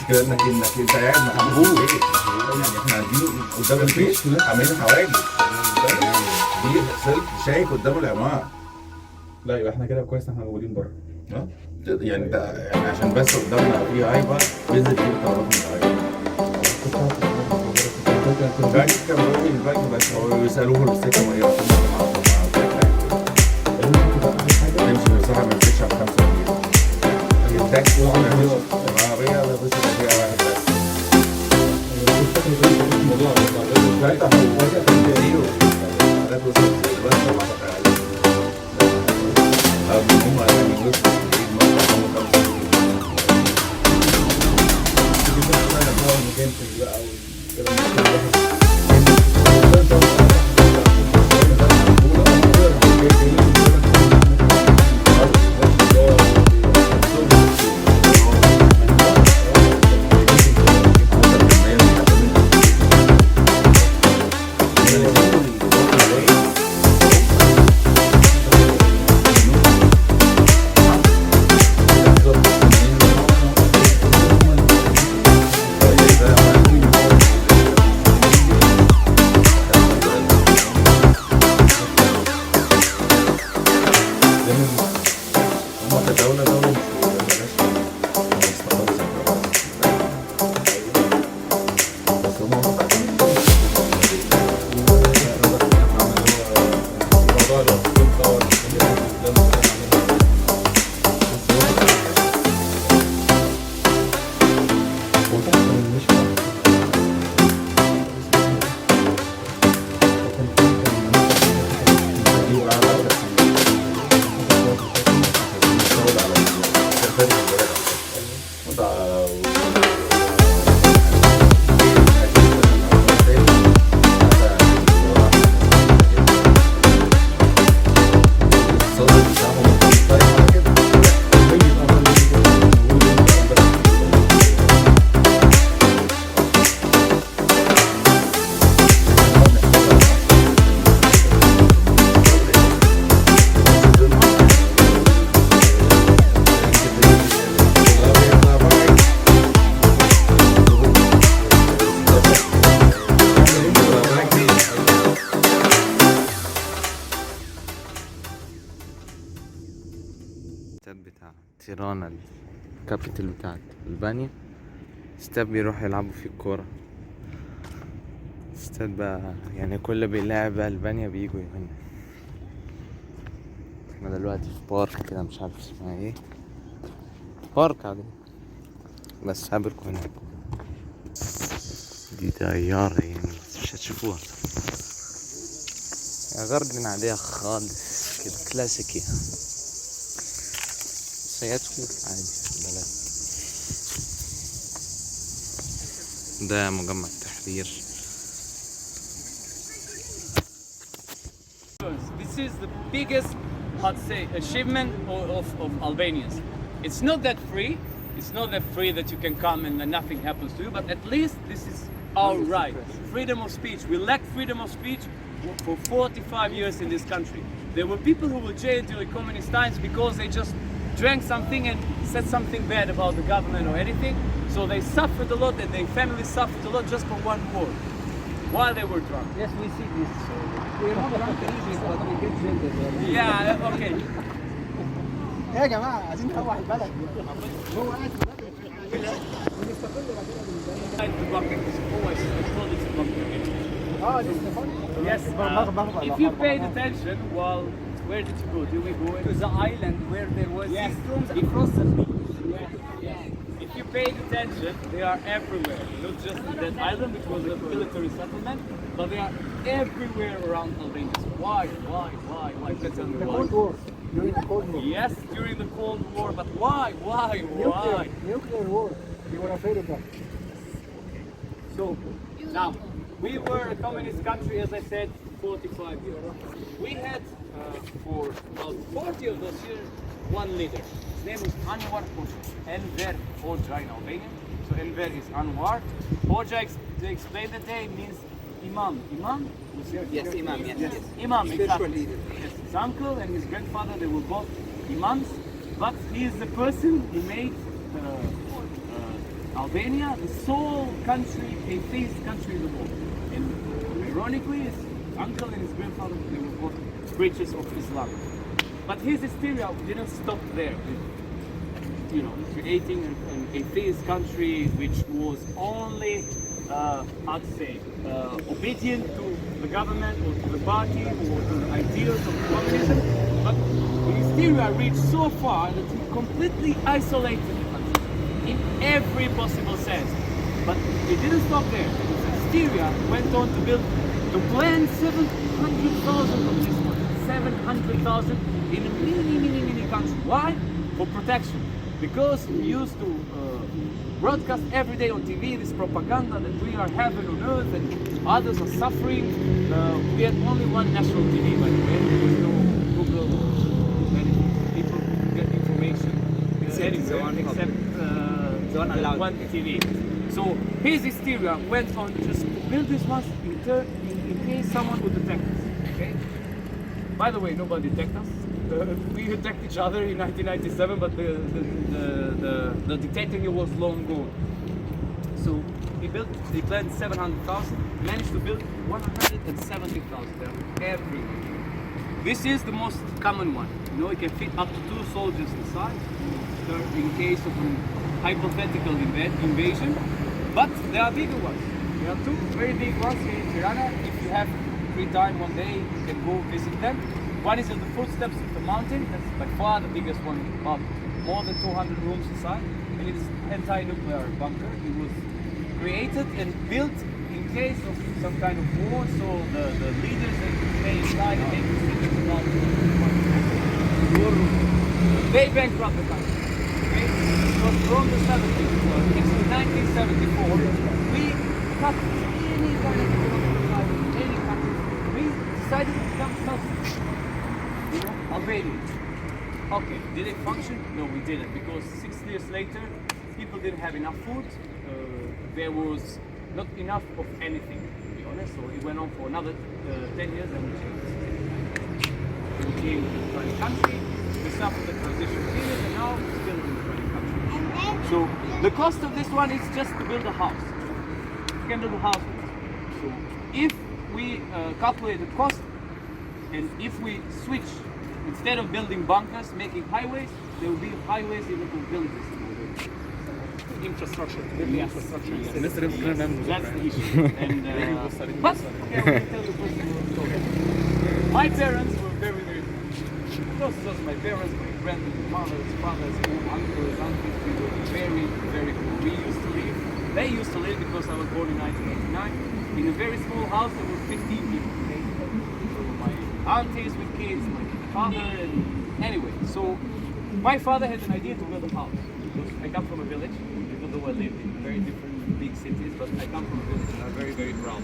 المشكلة انك انت قاعد محبوب يعني احنا قاعدين قدام البيت عاملين حواجز دي سلك شايك قدام العمارة. لا يبقى احنا كده كويس ان احنا موجودين بره. يعني ده يعني عشان بس قدامنا في هايبر بينزل فيه الطلبات من الهايبر. كان بيقول البنك بس هو بيسألوه السكة وهي تمشي مساحة ما تزيدش عن 5 كيلو. التاكسي العربية بس فيها واحد بس. الموضوع ساعتها هو كان زيرو. ده وصل بس طبعا عليه. هم يعني وصلوا بعيد ما هم 5 كيلو. بتاع تيرانا الكابيتال بتاعت البانيا. استاد بيروح يلعبوا فيه الكورة. استاد بقى يعني كل بيلاعب بقى البانيا بيجوا هنا. احنا دلوقتي في بارك كده مش عارف اسمها ايه، بارك عادي بس هقابلكم هناك. دي طيارة يعني بس مش هتشوفوها غاردن عادية خالص كده كلاسيكي، بس هي تكون عادي في البلد. ده مجمع التحرير. This is the biggest, how to say, achievement of Albanians. It's not that free. It's not that free that you can come and nothing happens to you, but at least this is our right. Freedom of speech. We lacked freedom of speech for 45 years in this country. There were people who were jailed during communist times because they just drank something and said something bad about the government or anything. So they suffered a lot and their families suffered a lot just for one word while they were drunk. Yes, we see this. We are not drunk usually, but we get jailed as well. Yeah, okay. يا جماعة عايزين نروح البلد. هو قاعد في البلد. ونستقل بعدين The bunker is always called it a bunker. Yes, if you paid attention, well, where did you go? Did we go to the island where there was Yes. these rooms across the beach. If you paid attention, they are everywhere. Not just in that island, which was a military settlement, but they are everywhere around Albania. So why? You can tell me The why. Cold War. During the Cold War. Yes, during the Cold War, but why? Nuclear war. You were afraid of that. So, now, we were a communist country, as I said, 45 years. We had, for about 40 of those years, one leader. His name was Anwar Hoxha. Enver Hoxha in Albanian. So Enver is Anwar. Hoxha, to explain the day, means Imam. Imam? Yes, Imam. Yes. Imam, Spiritual exactly. leader. Yes, his uncle and his grandfather, they were both imams, but he is the person who made Albania the sole country, atheist country in the world. And ironically, his uncle and his grandfather, they were both preachers of Islam. But his hysteria didn't stop there with, creating an atheist country which was only, how to say, obedient to the government or to the party or to the ideals of communism. But the hysteria reached so far that he completely isolated the country in every possible sense. But it didn't stop there. His hysteria went on to build the planned 700,000 of this one. 700,000 in a mini country. Why? For protection. Because we used to broadcast every day on TV this propaganda that we are heaven on earth and others are suffering. We had only one national TV, by the way. There was no Google or anything. People could get information except one TV. So his hysteria went on just to build this one in case someone would detect us. Okay? By the way, nobody detected us. We attacked each other in 1997, but the dictator was long gone. So he planned 700,000, managed to build 170,000 everywhere. This is the most common one. It can fit up to 2 soldiers inside in case of a hypothetical invasion. But there are bigger ones. There are 2 very big ones here in Tirana. If you have free time one day, you can go visit them. One is at the footsteps of the mountain. That's by far the biggest one, about more than 200 rooms inside. And it is anti-nuclear bunker. It was created and built in case of some kind of war, so the leaders they could stay inside and they could see about they bankrupt the country. Okay? Because from the 70s, in 1974, we cut any kind of any country. We decided to become self-sufficient. Albania. Okay, did it function? No, we didn't, because 6 years later, people didn't have enough food. There was not enough of anything, to be honest. So it went on for another 10 years, and we changed. We became a different country. We suffered the transition period, and now we're still in a different country. So the cost of this one is just to build a house. You can build a house. So if we calculate the cost, and if we switch, instead of building bunkers, making highways, there will be highways in the villages. Infrastructure. Yes. Infrastructure. Yes. That's the issue. And, but okay, we can tell the personal story. My parents were very, very close. Just my parents, my grandmothers, fathers, uncles, aunties. We were very, very cool. They used to live because I was born in 1989 in a very small house. There were 15 people. So my aunties with kids, my father, and anyway. So my father had an idea to build a house. Because I come from a village, even though I lived in very different big cities, but I come from a village and I'm very, very proud.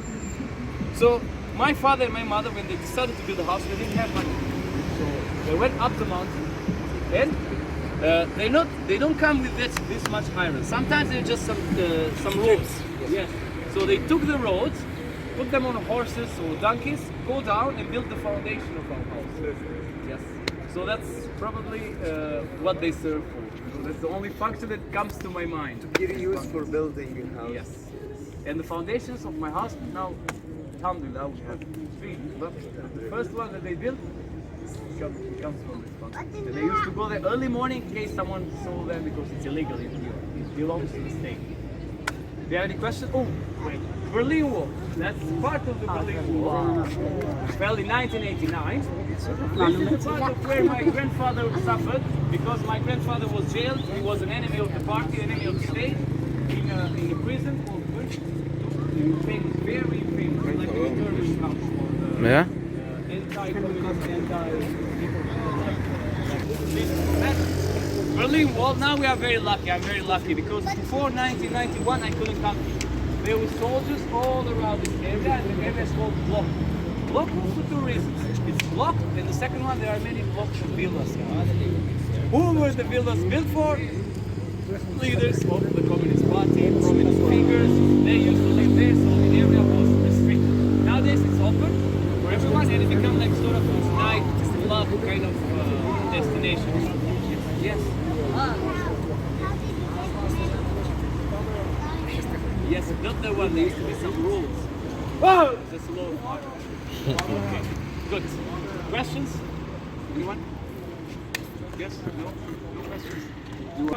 So my father and my mother, when they decided to build a house, they didn't have money. So they went up the mountain, and they don't come with this much iron. Sometimes they're just some roads. Yes. So they took the roads, put them on horses or donkeys, go down and build the foundation of our house. Yes. So that's probably what they serve for. So that's the only function that comes to my mind. To be used for building a house. Yes. And the foundations of my house now, alhamdulillah, we have three. But the first one that they built comes from this foundation. And they used to go there early morning in case someone saw them because it's illegal in here. It belongs to the state. Do you have any questions? Oh, wait. Berlin Wall. That's part of the Berlin Wall. Fell in 1989. This is the part of where my grandfather suffered because my grandfather was jailed. He was an enemy of the party, enemy of the state, in a prison called famous, very famous, like the Turkish house. Yeah? Berlin Wall, now we are very lucky, I'm very lucky because before 1991 I couldn't come here. There were soldiers all around this area and the area is called blocked. Blocked for two reasons. It's blocked and the second one, there are many blocks of villas. Who were the villas built for? Leaders of the Communist Party, prominent figures, they used to live there, so the area was restricted. Nowadays it's open for everyone and it becomes like sort of a night club kind of destination. Yes. Yes, not the one, there used to be some rules. Whoa! Just a little harder. Okay, good. Questions? Anyone? Yes? No? No questions?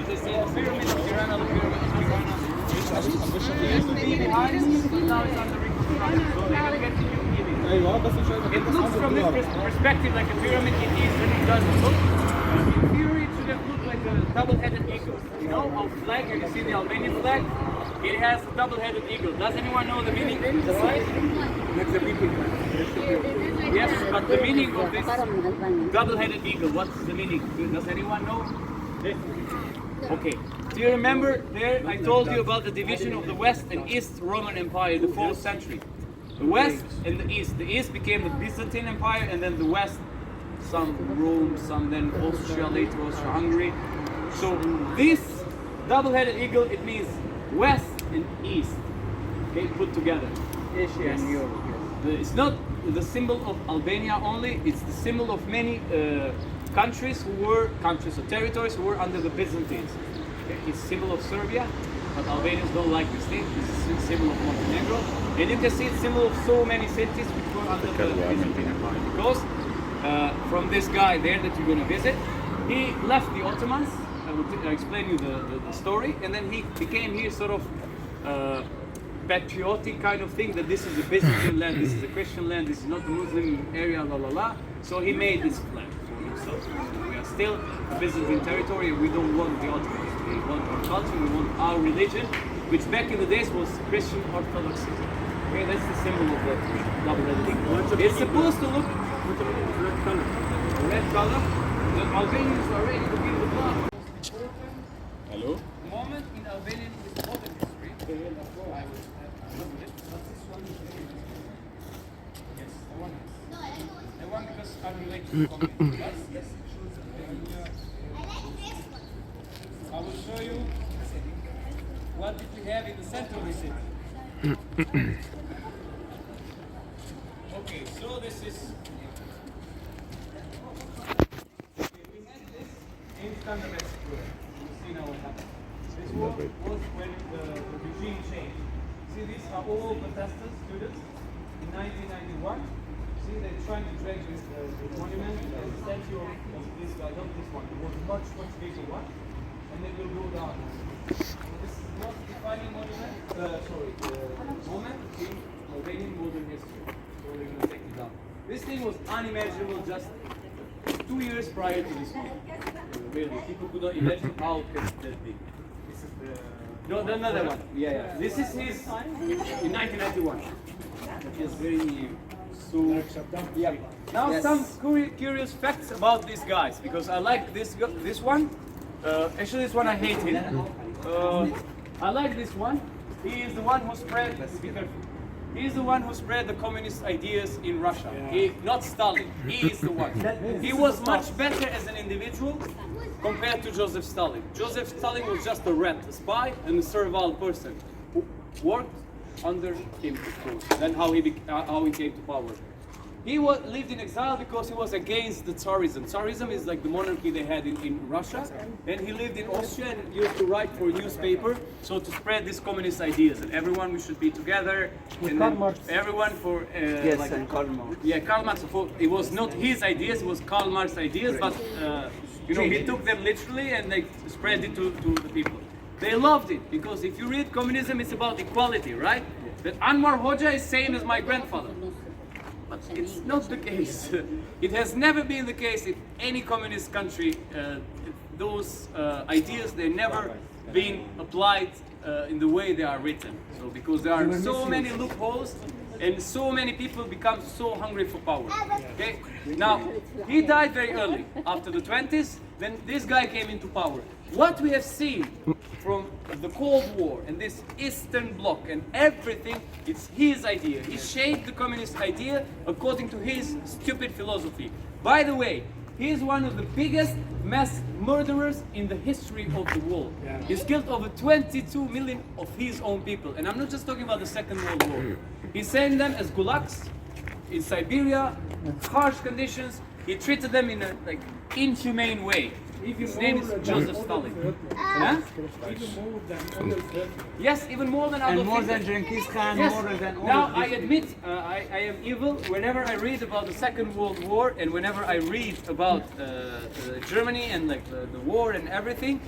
They say the pyramid of Tirana, the pyramid of Tirana. It used to be behind, but now it's under reconstruction. So they're going to get new giving. It looks from this perspective like a pyramid. It is, and it doesn't look. In theory, it should have looked like a double-headed eagle. You know, our flag, you see the Albanian flag? It has a double-headed eagle. Does anyone know the meaning? That's the people. Yes, but the meaning of this double-headed eagle, what's the meaning? Does anyone know? Okay. Do you remember there I told you about the division of the West and East Roman Empire in the 4th century? The West and the East. The East became the Byzantine Empire and then the West, some Rome, some then Austria, later Austria-Hungary. So this double-headed eagle, it means West and East, okay, put together. Asia and Europe. It's not the symbol of Albania only, it's the symbol of many countries or territories who were under the Byzantines. Okay? It's symbol of Serbia, but Albanians don't like this thing. It's a symbol of Montenegro. And you can see it's symbol of so many cities which were under the Byzantine Empire. Because from this guy there that you're going to visit, he left the Ottomans. I will explain you the story, and then he became here sort of patriotic kind of thing, that this is a Byzantine land, this is a Christian land, this is not a Muslim area, la la la. So he made this flag for himself. We are still a Byzantine territory, and we don't want the Ottomans. We want our culture, we want our religion, which back in the days was Christian Orthodoxy. Okay, that's the symbol of the double-headed eagle. It's supposed to look red color. Red color. The Albanians are ready to give the blood. Hello? Moment in Albanian modern history. I will look at it. But this one is yes, the one is. The one because I'm related to community. Yes. I will show you what did we have in the center of the city. Okay, so this is. We had this in Standard Square. You know what happened. This was when the regime changed. See, these are all Bethesda students in 1991. See, they're trying to drag this the monument, the statue of this guy, not this one. It was much bigger one, and they will go down. So this is the most defining monument. The moment in Albanian modern history. So they're going to take it down. This thing was unimaginable just 2 years prior to this meeting. Really, people could not imagine how it gets that big. This is the another one. Yeah. This is his in 1991. He is very So yeah. Now some curious facts about these guys, because I like this one. Actually, this one I hate him. I like this one. He is the one who spread. Be careful. He is the one who spread the communist ideas in Russia. Not Stalin. He is the one. He was much better as an individual compared to Joseph Stalin. Joseph Stalin was just a rat, a spy, and a servile person who worked under him, of course. Then how he came to power. He lived in exile because he was against the Tsarism. Tsarism is like the monarchy they had in Russia. And he lived in Austria and used to write for a newspaper, so to spread these communist ideas. And everyone, we should be together. And everyone for... and Karl Marx. Yeah, Karl Marx. It was not his ideas, it was Karl Marx's ideas, but he took them literally and they spread it to the people. They loved it, because if you read communism, it's about equality, right? But Anwar Hoxha is same as my grandfather. But it's not the case. It has never been the case in any communist country. Those ideas, they never been applied in the way they are written. So because there are so many loopholes and so many people become so hungry for power. Okay? Now, he died very early, after the 20s, then this guy came into power. What we have seen from the Cold War and this Eastern Bloc and everything, it's his idea. He shaped the communist idea according to his stupid philosophy. By the way, he is one of the biggest mass murderers in the history of the world. He's killed over 22 million of his own people. And I'm not just talking about the Second World War. He sent them as gulags in Siberia, harsh conditions. He treated them in a inhumane way. His name is Joseph Stalin. Huh? Yes, even more than Adolf Hitler. And more than Genghis Khan, Yes. more than all Now of this. I admit I am evil. Whenever I read about the Second World War and whenever I read about Germany and the war and everything,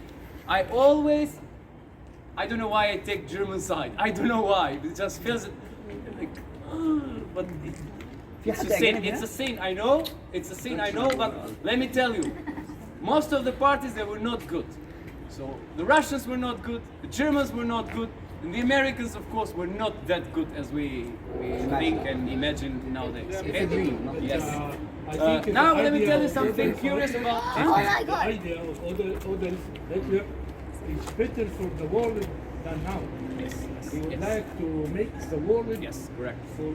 I don't know why I take German side. I don't know why. It just feels like, but it's a sin. It's a sin. I know. It's a sin. I know. But let me tell you, most of the parties, they were not good. So the Russians were not good. The Germans were not good. And the Americans, of course, were not that good as we think and imagine nowadays. Okay? Yes. Now let me tell you something curious about. The idea of other Hitler is better for the world than now. Yes. He would Yes. like to make the world Yes. Correct. for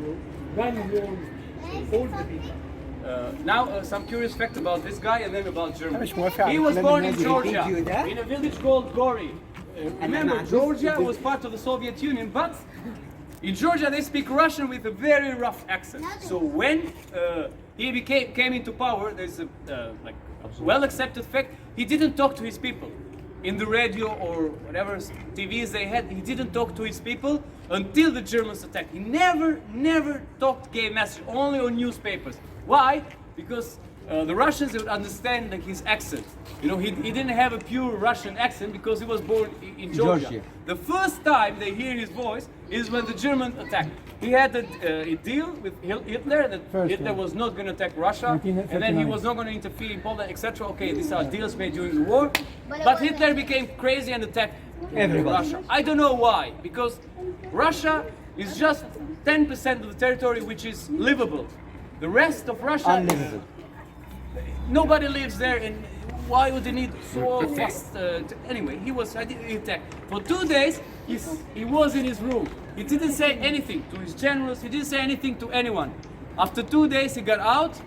one world for all the people. Now, some curious fact about this guy and then about Germany. He was born in Georgia, in a village called Gori. Remember, Georgia was part of the Soviet Union, but in Georgia they speak Russian with a very rough accent. So when he came into power, there's a well-accepted fact, he didn't talk to his people. In the radio or whatever TVs they had, he didn't talk to his people until the Germans attacked. He never gave message, only on newspapers. Why? Because the Russians would understand his accent. He didn't have a pure Russian accent because he was born in Georgia. The first time they hear his voice is when the Germans attacked. He had a deal with Hitler that Hitler was not going to attack Russia, and then he was not going to interfere in Poland, etc. Okay, these are deals made during the war. But Hitler became crazy and attacked Russia. I don't know why, because Russia is just 10% of the territory which is livable. The rest of Russia, Unlivable. Nobody lives there, and why would they need so fast? Anyway, he attacked. For 2 days, he was in his room. He didn't say anything to his generals. He didn't say anything to anyone. After 2 days, he got out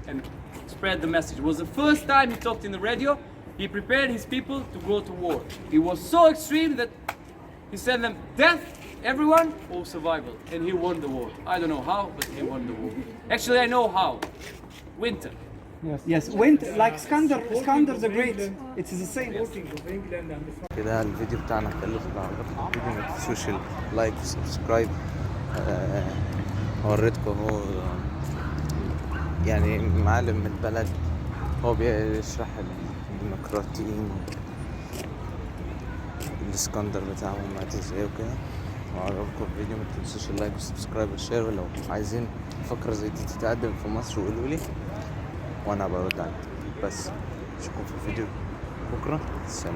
and spread the message. It was the first time he talked in the radio. He prepared his people to go to war. He was so extreme that he sent them death, everyone, or survival. And he won the war. I don't know how, but he won the war. Actually, I know how. Winter. Yes, went like Skander the Great. It is the same. كده الفيديو بتاعنا خلص. لو عجبكم الفيديو ما تنسوش اللايك وسبسكرايب. وريتكم هو يعني معلم من البلد، هو بيشرح الديمقراطيين الاسكندر بتاعهم مات ازاي وكده. لو عجبكم الفيديو ما تنسوش اللايك والسبسكرايب والشير، ولو عايزين فكرة زي دي تتقدم في مصر قولوا لي وانا برد عليكم. بس اشوفكم في الفيديو بكره. سلام.